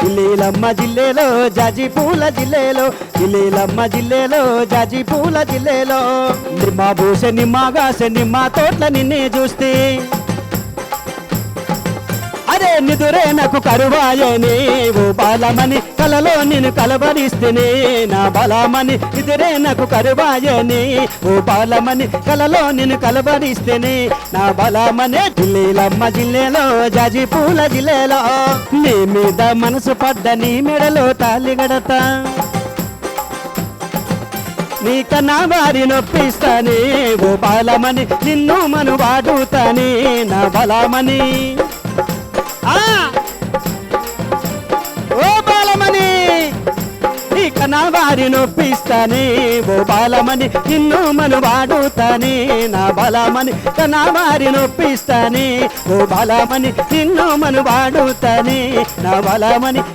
జిల్లేలమ్మ జిల్లేలో జాజి పూల జిల్లేలో జిల్లేలమ్మ జిల్లేలో జాజి పూల జిల్లేలో నిమ్మ పూసె నిమ్మగాసె నిమ్మ తోట్ల నిన్నే చూస్తే అరే నిదురే నాకు కరువాయనే ఓ బాలమని కలలో నేను కలబరిస్తేనే నా బలమని నిదురే నాకు కరువాయనే ఓ బాలమని కలలో నేను కలబరిస్తేనే నా బలమనే జిల్లేలమ్మ జిల్లేలో జాజి పూల జిల్లేలో నీ మీద మనసు పడ్డ నీ మెడలో తాళిగడతా నీకన్నా వారి నొప్పిస్తానే ఓ బాలమని నిన్ను మను వాడుతానే నా బలమని ఓ బాలమని నీకన్నా వారి నొప్పిస్తానే ఓ బాలమని నిన్ను మను వాడుతానే నా బలమని కన్నా వారి నొప్పిస్తానే ఓ బాలమని నిన్ను మను వాడుతానే నా బలమని